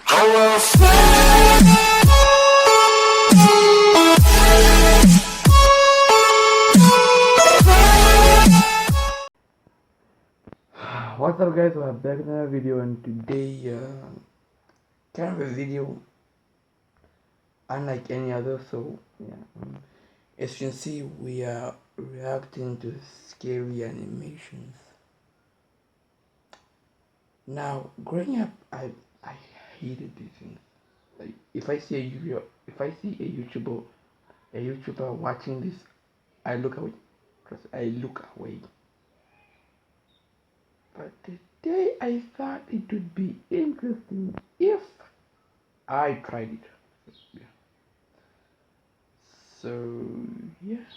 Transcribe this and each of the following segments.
What's up guys, we're back in another video, and today kind of a video unlike any other. So yeah, as you can see, we are reacting to scary animations. Now growing up, I hated these things. Like if I see a YouTuber watching this, I look away. I look away. But today I thought it would be interesting if I tried it. So yeah,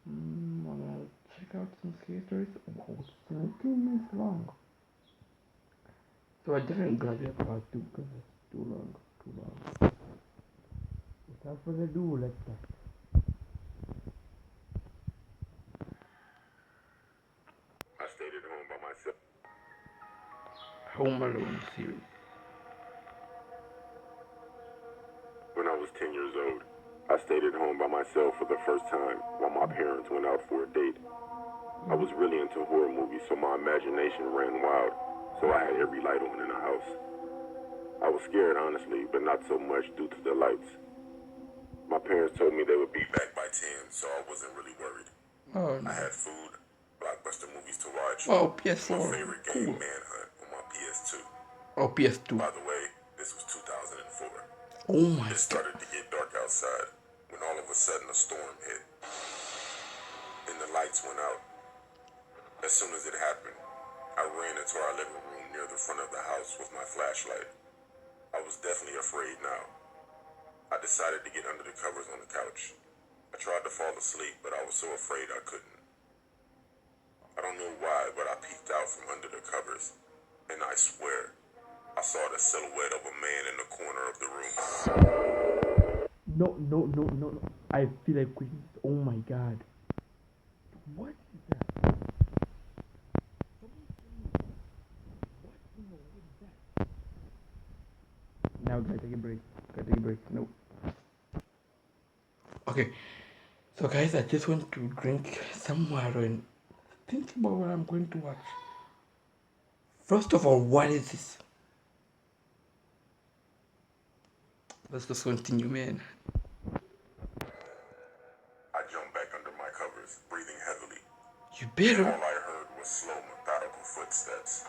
I'm gonna check out some scary stories. Oh, it's 17 minutes long. So I definitely gonna be about two because it's too long, too long. Without further ado, let's start. I stayed at home by myself. Home Alone series. When I was 10 years old, I stayed at home by myself for the first time while my parents went out for a date. I was really into horror movies, so my imagination ran wild, so I had every light on in the house. I was scared, honestly, but not so much due to the lights. My parents told me they would be back by 10, so I wasn't really worried. Oh no. I had food, blockbuster movies to watch, Oh, my PS4. favorite Cool. game, Manhunt, on my PS2. Oh, PS2. By the way, this was 2004. Oh my It god. started to get dark outside when all of a sudden a storm hit. Then the lights went out. As soon as it happened, I ran into our living room near the front of the house with my flashlight. I was definitely afraid now. I decided to get under the covers on the couch. I tried to fall asleep, but I was so afraid I couldn't. I don't know why, but I peeked out from under the covers, and I swear, I saw the silhouette of a man in the corner of the room. No. I feel like quitting. Oh my god. What is that? Now gotta take a break. No. Okay. So guys, I just want to drink some water and think about what I'm going to watch. First of all, what is this? Let's just continue, man. I jumped back under my covers, breathing heavily. You All better. I heard was slow, methodical footsteps.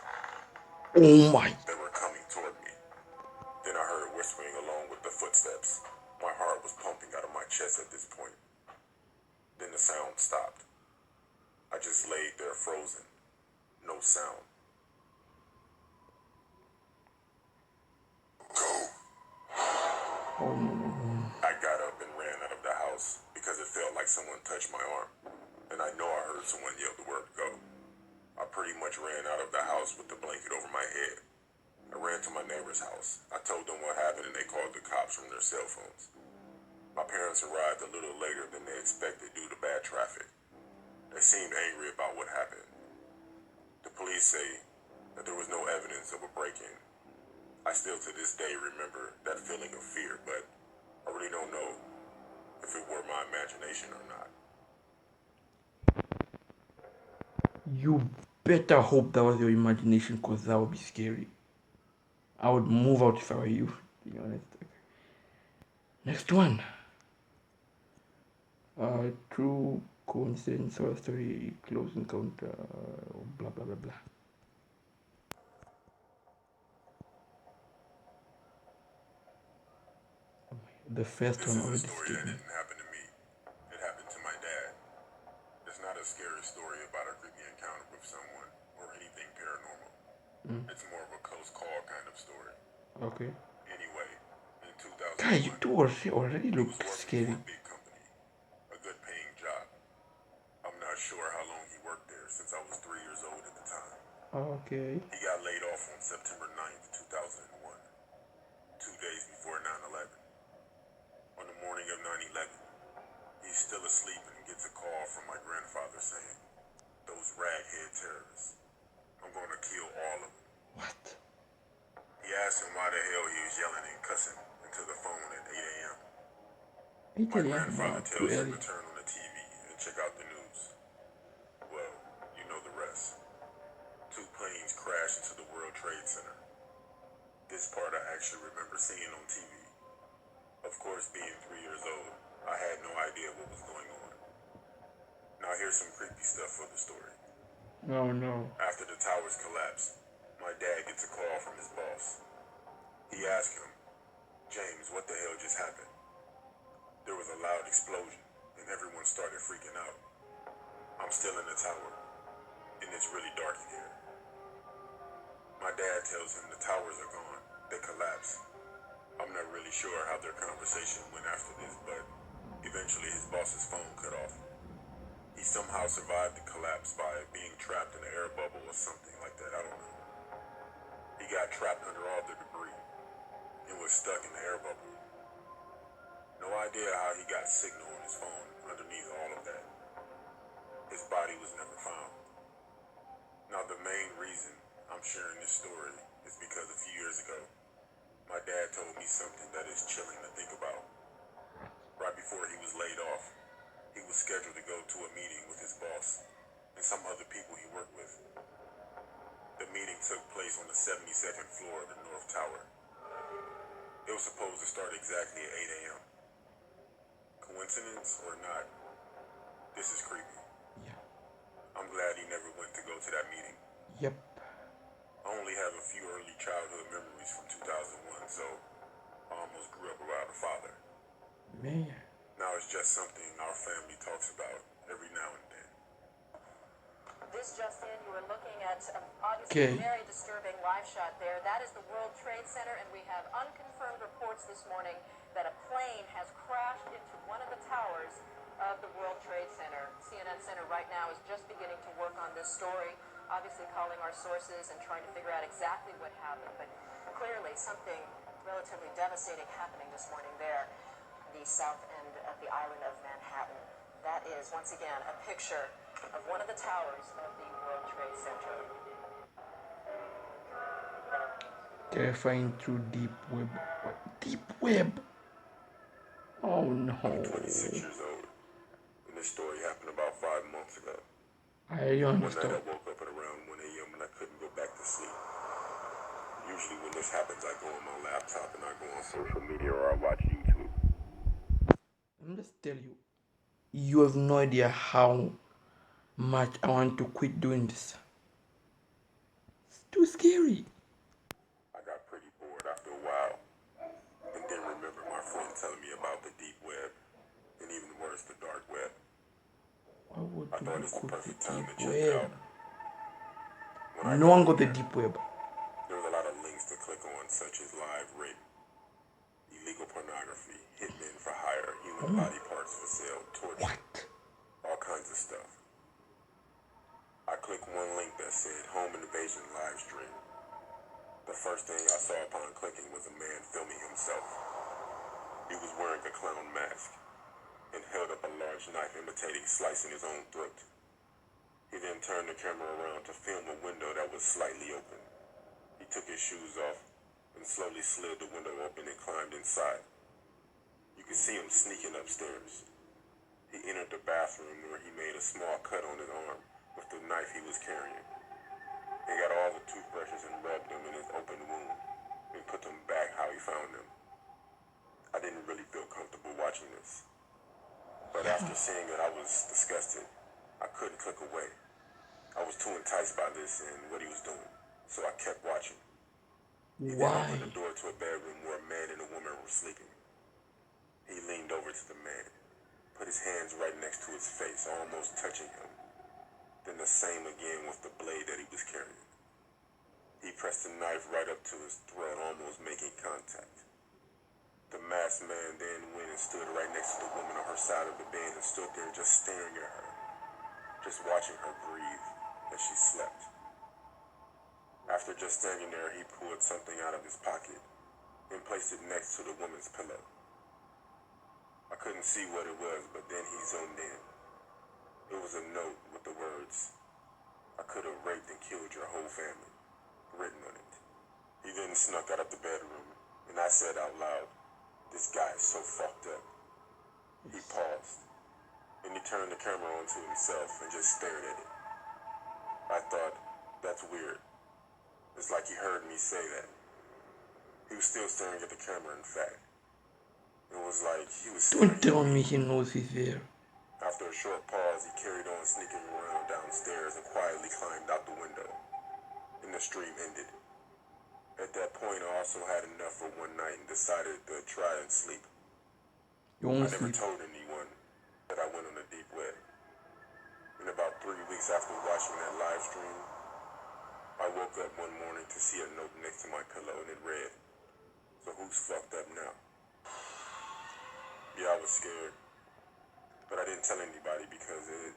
Oh my. They were coming toward me. Then I heard whispering along with the footsteps. My heart was pumping out of my chest at this point. Then the sound stopped. I just laid there frozen. No sound. Go! Oh no. I got up and ran out of the house because it felt like someone touched my arm. And I know I heard someone yell the word go. I pretty much ran out of the house with the blanket over my head. I ran to my neighbor's house. I told them what happened and they called the cops from their cell phones. My parents arrived a little later than they expected due to bad traffic. They seemed angry about what happened. The police say that there was no evidence of a break-in. I still to this day remember that feeling of fear, but I really don't know if it were my imagination or not. You better hope that was your imagination, because that would be scary. I would move out if I were you, to be honest. Next one. True coincidence or story, close encounter, blah blah blah blah. The first This one is a already story scared that me. didn't happen to me. It happened to my dad. It's not a scary story about a creepy encounter with someone or anything paranormal. It's more of a close call kind of story. Okay. Anyway, in Guy, you 2001, two already he look was working scary. for a big company, a good paying job. I'm not sure how long he worked there since I was 3 years old at the time. Okay. He got laid off on September 9th, 2001, 2 days before 9/11. On the morning of 9/11, he's still asleep and gets a call from my grandfather saying, "Those raghead terrorists, I'm going to kill all of them." What? He asked him why the hell he was yelling and cussing into the phone at 8 a.m. 8 My a.m. grandfather No, too tells him early. to turn on the TV and check out the news. Well, you know the rest. Two planes crashed into the World Trade Center. This part I actually remember seeing on TV. Of course, being 3 years old, I had no idea what was going on. Now here's some creepy stuff for the story. Oh no. After the towers collapsed, my dad gets a call from his boss. He asked him, "James, what the hell just happened?" There was a loud explosion, and everyone started freaking out. I'm still in the tower, and it's really dark in here. My dad tells him the towers are gone. They collapsed. I'm not really sure how their conversation went after this, but eventually his boss's phone cut off. He somehow survived the collapse by being trapped in an air bubble or something like that, I don't know. He got trapped under all the debris and was stuck in the air bubble. No idea how he got signal on his phone underneath all of that. His body was never found. Now the main reason I'm sharing this story is because a few years ago, my dad told me something that is chilling to think about. Right before he was laid off, he was scheduled to go to a meeting with his boss and some other people he worked with. The meeting took place on the 72nd floor of the North Tower. It was supposed to start exactly at 8 a.m. Coincidence or not, this is creepy. Yeah. I'm glad he never went to go to that meeting. Yep. I only have a few early childhood memories from 2001, so I almost grew up without a father. Man. Now it's just something our family talks about every now and then. This just in, you were looking at obviously Okay. a very disturbing live shot there. That is the World Trade Center, and we have unconfirmed reports this morning that a plane has crashed into one of the towers of the World Trade Center. CNN Center right now is just beginning to work on this story, obviously calling our sources and trying to figure out exactly what happened, but clearly something relatively devastating happening this morning there, the south end of the island of Manhattan. That is, once again, a picture of one of the towers of the World Trade Center. Terrifying through deep web. What? Deep web. Oh no. I'm 26 years old, and this story happened about 5 months ago. I One night I understand. woke up at around 1 a.m. and I couldn't go back to sleep. Usually when this happens, I go on my laptop and I go on social media or I watch YouTube. Let me just tell you. You have no idea how much I want to quit doing this. It's too scary. I got pretty bored after a while, and then remember my friend telling me about the deep web, and even worse, the dark web. Why would I thought you it's the go to perfect the time deep to check it web? out. When I No one got got the there, deep web. there was a lot of links to click on, such as live rape, illegal pornography, hitmen for hire, human body parts for sale, torture, What? all kinds of stuff. I clicked one link that said home invasion live stream. The first thing I saw upon clicking was a man filming himself. He was wearing a clown mask and held up a large knife imitating slicing his own throat. He then turned the camera around to film a window that was slightly open. He took his shoes off and slowly slid the window open and climbed inside. You could see him sneaking upstairs. He entered the bathroom where he made a small cut on his arm with the knife he was carrying. He got all the toothbrushes and rubbed them in his open wound and put them back how he found them. I didn't really feel comfortable watching this. But after seeing it, I was disgusted. I couldn't click away. I was too enticed by this and what he was doing, so I kept watching. He then Why? opened the door to a bedroom where a man and a woman were sleeping. He leaned over to the man, put his hands right next to his face, almost touching him. Then the same again with the blade that he was carrying. He pressed the knife right up to his throat, almost making contact. The masked man then went and stood right next to the woman on her side of the bed and stood there just staring at her, just watching her breathe as she slept. After just standing there, he pulled something out of his pocket and placed it next to the woman's pillow. I couldn't see what it was, but then he zoomed in. It was a note with the words, "I could have raped and killed your whole family," written on it. He then snuck out of the bedroom And I said out loud, "This guy is so fucked up." He paused, and he turned the camera on to himself and just stared at it. I thought, that's weird. It's like he heard me say that. He was still staring at the camera, in fact. It was like he was staring Don't at tell me. me he knows he's there. After a short pause, he carried on sneaking around downstairs and quietly climbed out the window. And the stream ended. At that point, I also had enough for one night and decided to try and sleep. You I won't never sleep. told anyone that I went on a deep web. And about 3 weeks after watching that live stream, I woke up one morning to see a note next to my pillow, and it read, "So who's fucked up now?" Yeah, I was scared, but I didn't tell anybody because it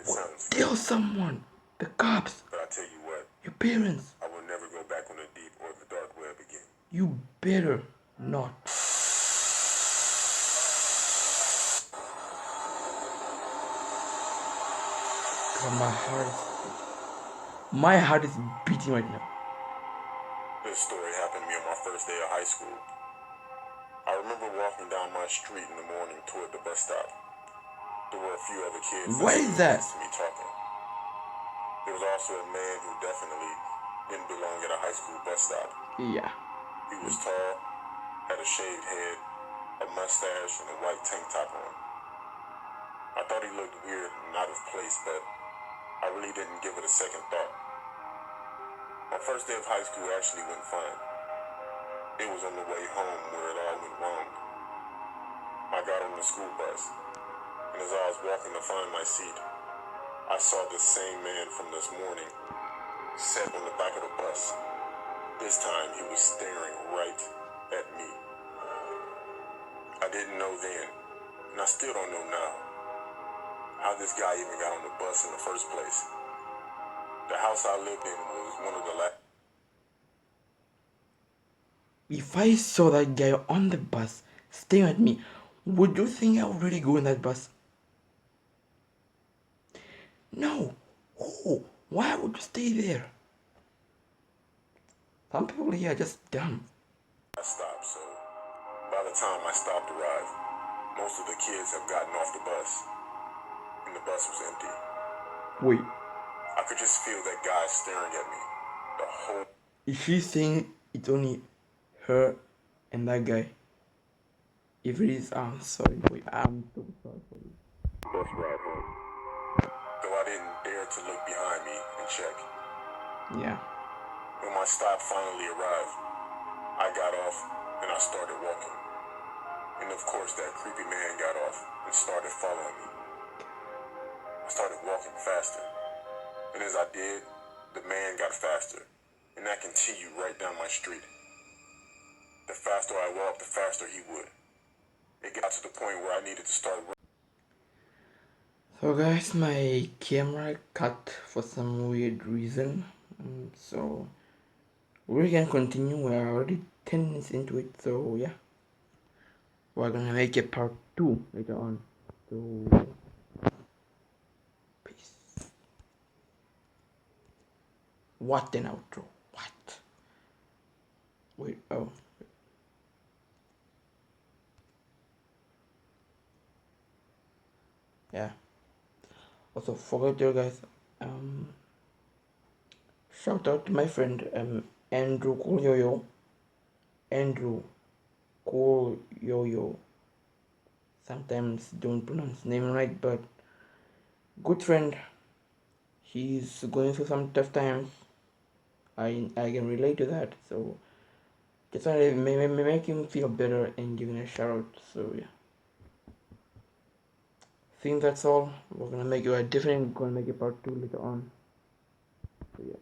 sounds Tell fake. someone. The cops. But I tell you what, Your parents. I will never go back on the deep or the dark web again. You better not. God, my heart is beating right now. This story happened to me on my first day of high school. I remember walking down my street in the morning toward the bus stop. There were a few other kids What is that? next to me talking. There was also a man who definitely didn't belong at a high school bus stop. Yeah. He was tall, had a shaved head, a mustache, and a white tank top on. I thought he looked weird and out of place, but I really didn't give it a second thought. My first day of high school actually went fine. It was on the way home where it all went wrong. I got on the school bus, and as I was walking to find my seat, I saw the same man from this morning sat on the back of the bus. This time he was staring right at me. I didn't know then, and I still don't know now, how this guy even got on the bus in the first place. The house I lived in was one of the last. If I saw that guy on the bus staring at me, would you think I would really go in that bus? No. Oh, why would you stay there? Some people here are just dumb. Stop, so by the time my stop arrived, most of the kids have gotten off the bus, and the bus was empty. Wait, I could just feel that guy staring at me the whole is she saying it's only her and that guy? If it is, I'm sorry. Wait, I'm so sorry for you. bus ride home. Though I didn't dare to look behind me and check. Yeah. When my stop finally arrived, I got off and I started walking. And of course that creepy man got off and started following me. I started walking faster. And as I did, the man got faster. And that continued right down my street. The faster I walked, the faster he would. It got to the point where I needed to start running. So guys, my camera cut for some weird reason. So we can continue. We're already 10 minutes into it. So yeah, we're gonna make a part 2 later on. So peace. What an outro. What? Wait, oh. Yeah. Also forget you guys, shout out to my friend Andrew Koyoyo. Andrew Koyoyo. Sometimes don't pronounce name right, but good friend. He's going through some tough times. I can relate to that. So just want to make him feel better and give him a shout out. So yeah. I think that's all. We're gonna make it. We're definitely gonna make it part 2 later on. So yeah.